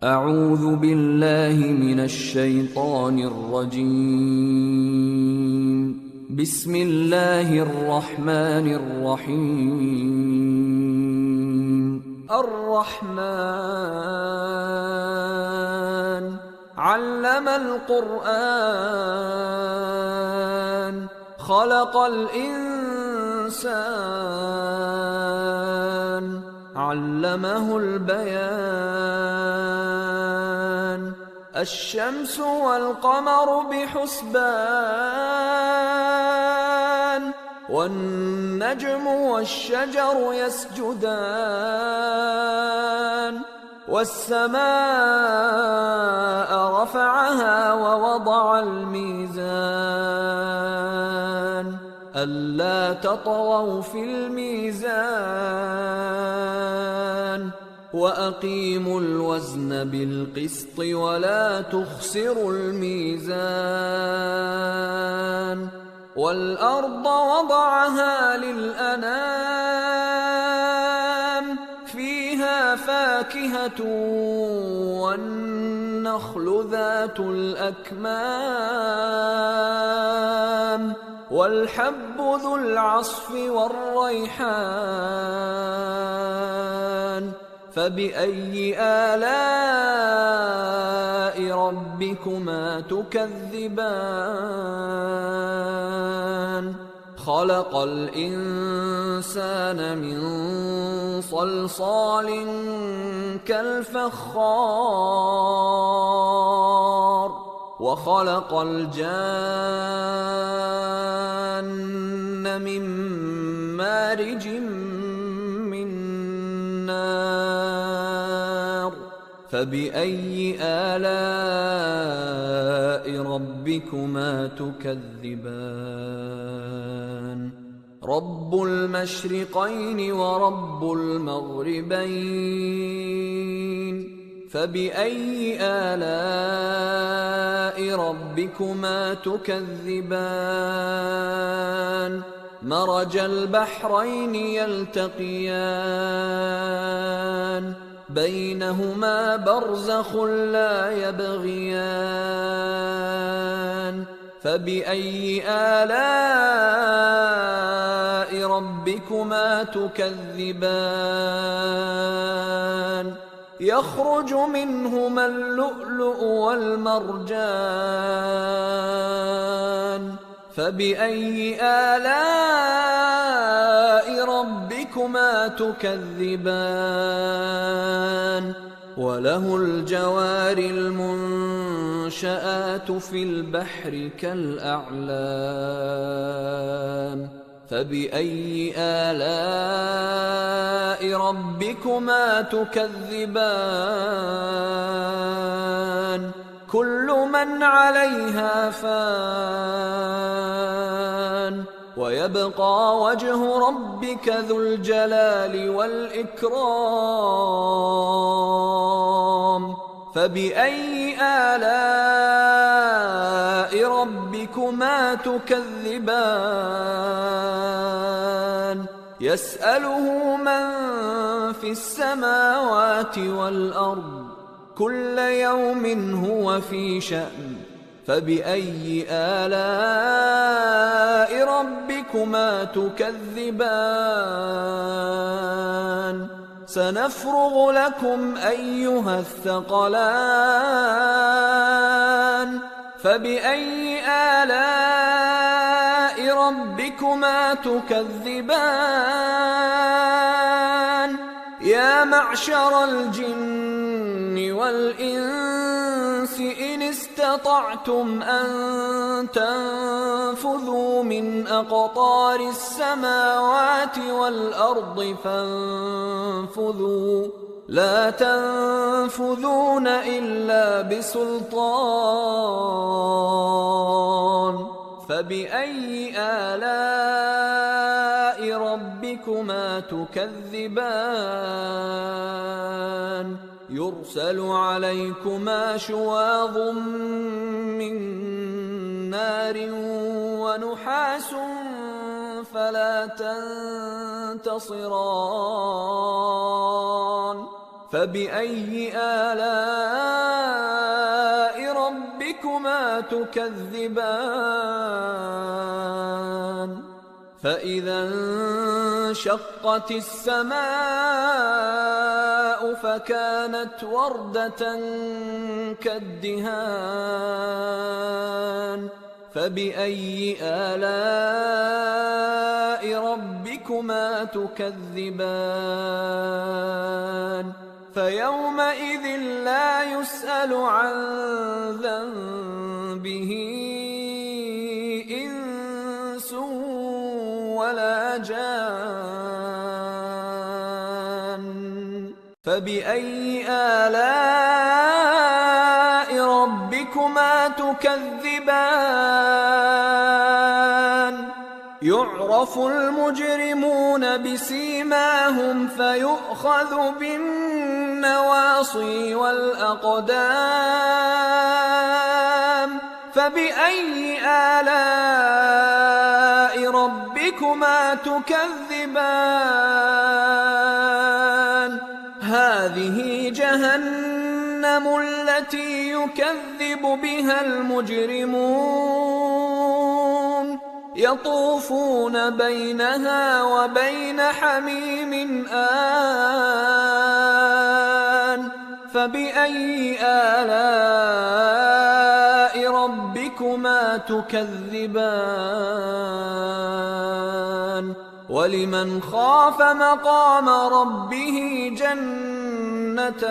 أعوذ بالله من الشيطان الرجيم. بسم الله الرحمن الرحيم. الرحمن علم القرآن خلق الإنسان علمه البيان الشمس والقمر بحسبان والنجم والشجر يسجدان والسماء رفعها ووضع الميزان ألا تطغوا في الميزان وأقيموا الوزن بالقسط ولا تخسروا الميزان والأرض وضعها للأنام فيها فاكهة والنخل ذات الأكمام والحب ذو العصف والريحان فبأي آلاء ربكما تكذبان خلق الإنسان من صلصال كالفخار وخلق الجان من مارج من نار فبأي آلاء ربكما تكذبان رب المشرقين ورب المغربين فبأي آلاء ربكما تكذبان مرج البحرين يلتقيان بينهما برزخ لا يبغيان فبأي آلاء ربكما تكذبان يخرج منهما اللؤلؤ والمرجان فبأي آلاء ربكما تكذبان وله الجوار المنشآت في البحر كالأعلام فبأي آلاء ربكما تكذبان كل من عليها فان ويبقى وجه ربك ذو الجلال والإكرام فبأي آلاء ربكما تكذبان يسأله من في السماوات والأرض كل يوم هو في شأن فبأي آلاء ربكما تكذبان سنفرغ لكم أيها الثقلان فبأي آلاء ربكما تكذبان يا معشر الجن والإنس إن استطعتم أن تنفذوا من أقطار السماوات والأرض فانفذوا لا تنفذون إلا بسلطان فبأي آلاء ربكما تكذبان يرسل عليكما شواظ من نار ونحاس فلا تنتصران فبأي آلاء ربكما تكذبان فإذا انشقت السماء فكانت وردة كالدهان فبأي آلاء ربكما تكذبان فيومئذ لا يسأل عن ذنبه إنس ولا جان فبأي آلاء ربكما تكذبان يعرف المجرمون بسيماهم فيؤخذ بالنواصي والأقدام فبأي آلاء ربكما تكذبان هذه جهنم التي يكذب بها المجرمون يطوفون بينها وبين حميم آن فبأي آلاء ربكما تكذبان ولمن خاف مقام ربه جنتان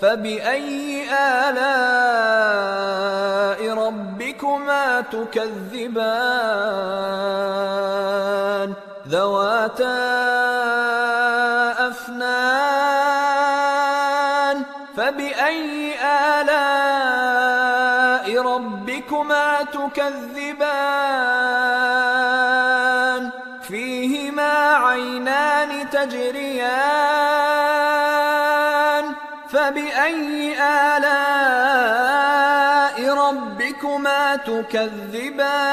فبأي آلاء ربكما تكذبان ذواتا أفنان فبأي آلاء ربكما تكذبان فيهما عينان تجريان فبأي آلاء ربكما تكذبان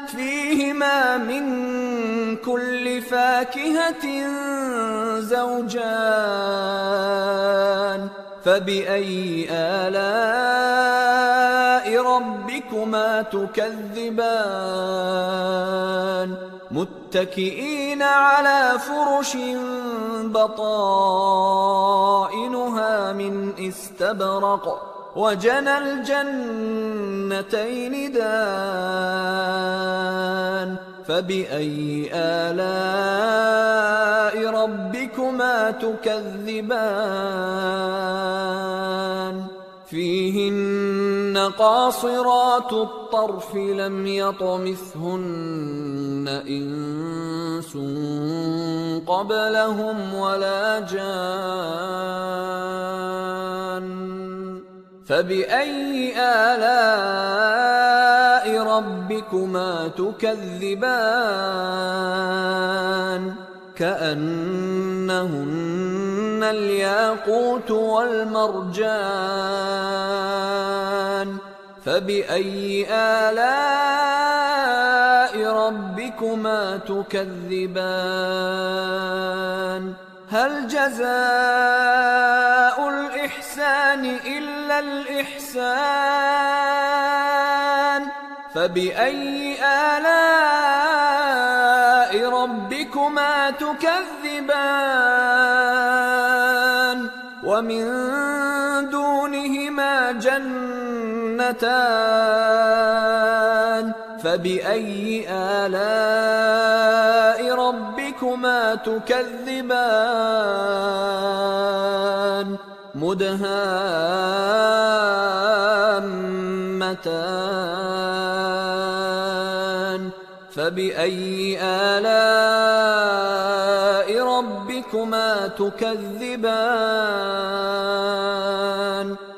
فيهما من كل فاكهة زوجان فبأي آلاء ربكما تكذبان متكئين على فرش بطائنها من استبرق وجنى الجنتين دان فبأي آلاء ربكما تكذبان فيهن قاصرات الطرف لم يطمثهن إنس قبلهم ولا جان فبأي آلاء ربكما تكذبان كأنهن الياقوت والمرجان فبأي آلاء ربكما تكذبان هل جزاء الإحسان إلا الإحسان فبأي آلاء ربكما تكذبان ومن دونهما جنتان فبأي آلاء ربكما تكذبان مدهامتان فبأي آلاء ربكما تكذبان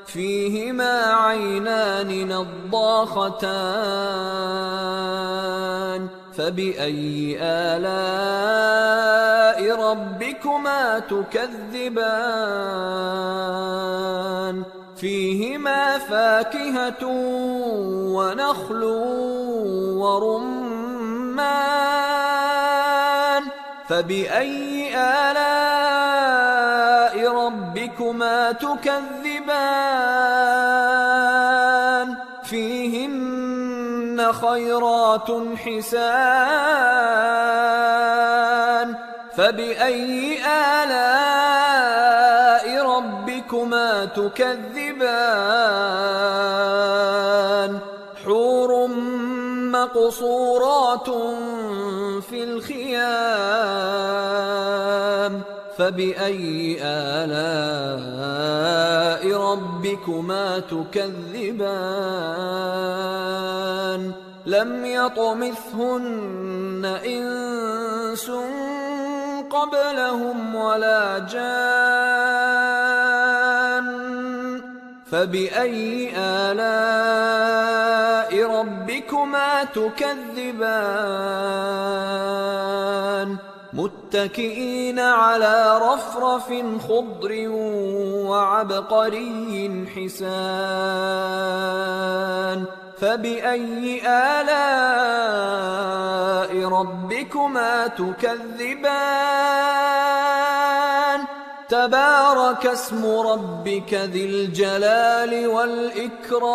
فيهما عينان نضاختان فبأي آلاء ربكما تكذبان فيهما فاكهة ونخل ورمان فبأي آلاء ربكما تكذبان فيهن خيرات حسان فبأي آلاء ربكما تكذبان حور مقصورات في الخيام فبأي آلاء ربكما تكذبان لم يطمثهن إنس قبلهم ولا جان فبأي آلاء ربكما تكذبان متكئين على رفرف خضر وعبقري حسان فبأي آلاء ربكما تكذبان تبارك اسم ربك ذي الجلال والإكرام